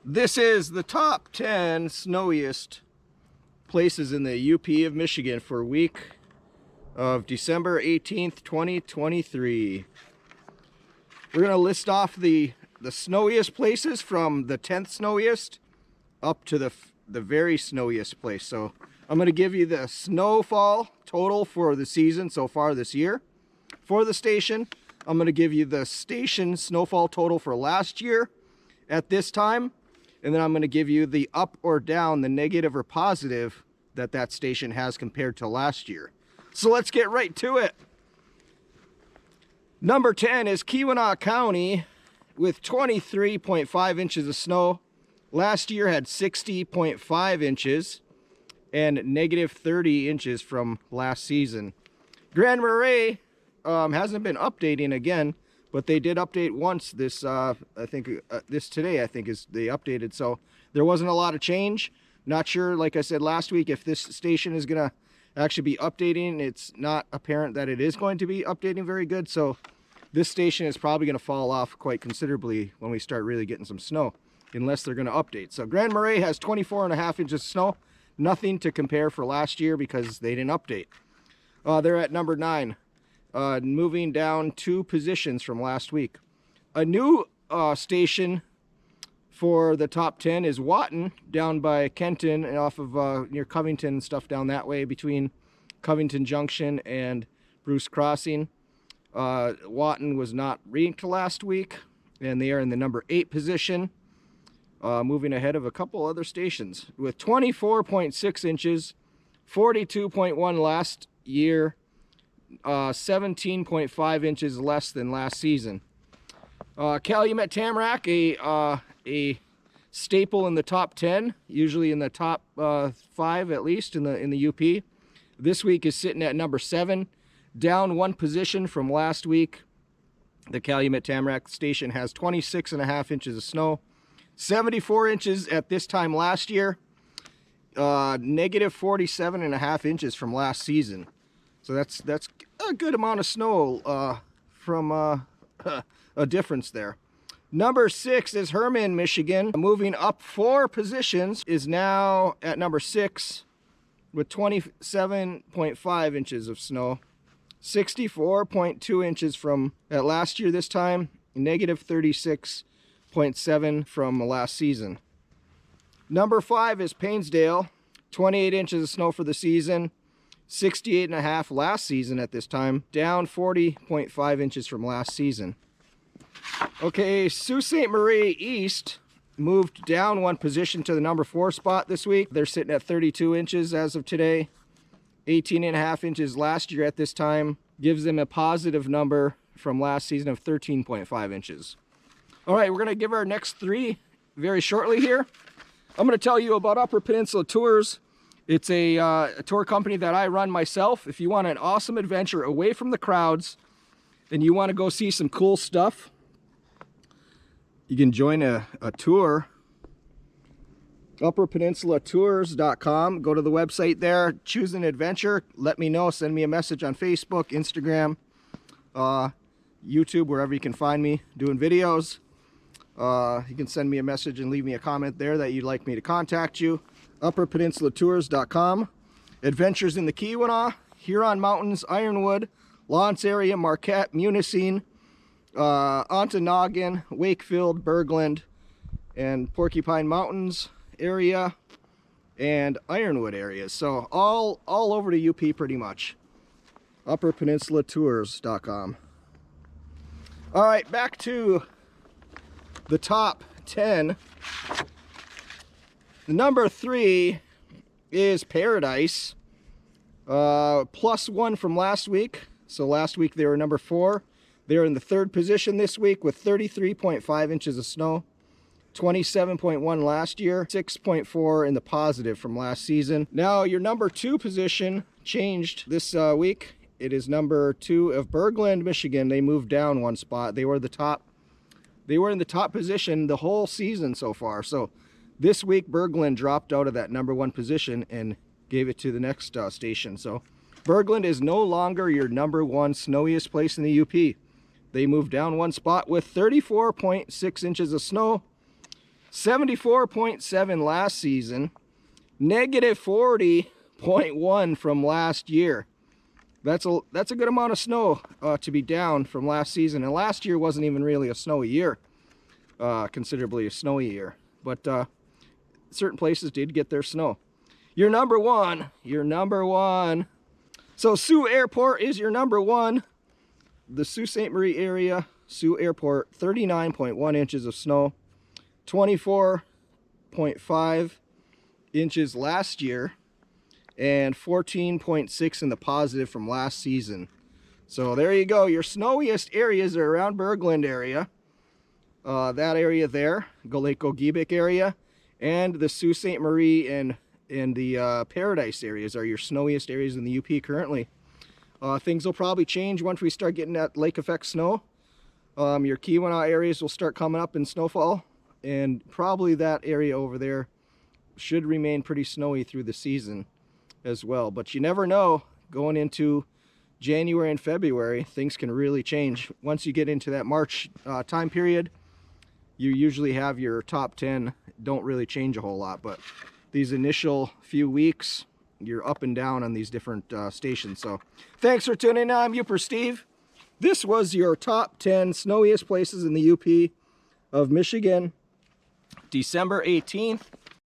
This is the top 10 snowiest places in the UP of Michigan for week of December 18th, 2023. We're going to list off the snowiest places from the 10th snowiest up to the very snowiest place. So I'm going to give you the snowfall total for the season so far this year for the station. I'm going to give you the station snowfall total for last year at this time. And then I'm going to give you the up or down, the negative or positive that station has compared to last year. So let's get right to it. Number 10 is Keweenaw County with 23.5 inches of snow. Last year had 60.5 inches and negative 30 inches from last season. Grand Marais hasn't been updating again, but they did update once this, this today, I think, is they updated. So there wasn't a lot of change. Not sure, like I said last week, if this station is going to actually be updating. It's not apparent that it is going to be updating very good. So this station is probably going to fall off quite considerably when we start really getting some snow, unless they're going to update. So Grand Marais has 24.5 inches of snow. Nothing to compare for last year because they didn't update. They're at number 9. Moving down 2 positions from last week. A new station for the top 10 is Wotton, down by Kenton and off of near Covington and stuff down that way between Covington Junction and Bruce Crossing. Wotton was not ranked last week, and they are in the number 8 position, moving ahead of a couple other stations with 24.6 inches, 42.1 last year, 17.5 inches less than last season. Calumet Tamarack, a staple in the top 10, usually in the top 5 at least in the UP. This week is sitting at number 7, down 1 position from last week. The Calumet Tamarack station has 26.5 inches of snow, 74 inches at this time last year, negative 47.5 inches from last season. So that's a good amount of snow from a difference there. Number 6 is Herman, Michigan. Moving up 4 positions, is now at number 6 with 27.5 inches of snow. 64.2 inches from at last year this time, negative 36.7 from last season. Number 5 is Painesdale, 28 inches of snow for the season. 68.5 last season at this time, down 40.5 inches from last season. Okay, Sault Ste. Marie East moved down 1 position to the number 4 spot this week. They're sitting at 32 inches as of today. 18.5 inches last year at this time gives them a positive number from last season of 13.5 inches. All right, we're going to give our next 3 very shortly here. I'm going to tell you about Upper Peninsula Tours. It's a tour company that I run myself. If you want an awesome adventure away from the crowds and you want to go see some cool stuff, you can join a tour. UpperPeninsulaTours.com. Go to the website there, choose an adventure, let me know, send me a message on Facebook, Instagram, YouTube, wherever you can find me doing videos. You can send me a message and leave me a comment there that you'd like me to contact you. UpperPeninsulaTours.com. Adventures in the Keweenaw, Huron Mountains, Ironwood, Lawrence area, Marquette, Munising, Ontonagon, Wakefield, Bergland, and Porcupine Mountains area, and Ironwood areas. So all over the UP pretty much. UpperPeninsulaTours.com. All right, back to the top 10. The number 3 is Paradise, plus 1 from last week. So last week they were number 4. They're in the 3rd position this week with 33.5 inches of snow, 27.1 last year, 6.4 in the positive from last season. Now your number 2 position changed this week. It is number 2 of Bergland, Michigan. They moved down 1 spot. They were in the top position the whole season so far. So this week, Bergland dropped out of that number 1 position and gave it to the next station. So Bergland is no longer your number 1 snowiest place in the UP. They moved down 1 spot with 34.6 inches of snow, 74.7 last season, negative 40.1 from last year. That's a good amount of snow to be down from last season. And last year wasn't even really a snowy year, considerably a snowy year. But certain places did get their snow. Your number one. So Sault Airport is your number one. The Sault Ste. Marie area, Sault Airport, 39.1 inches of snow, 24.5 inches last year, and 14.6 in the positive from last season. So there you go. Your snowiest areas are around Bergland area, that area there, Lake Gogebic area, and the Sault Ste. Marie and the Paradise areas are your snowiest areas in the UP currently. Things will probably change once we start getting that lake effect snow. Your Keweenaw areas will start coming up in snowfall, and probably that area over there should remain pretty snowy through the season as well. But you never know, going into January and February, things can really change. Once you get into that March time period, you usually have your top 10 don't really change a whole lot, but these initial few weeks, you're up and down on these different stations. So thanks for tuning in. I'm Yooper Steve. This was your top 10 snowiest places in the UP of Michigan, December 18th,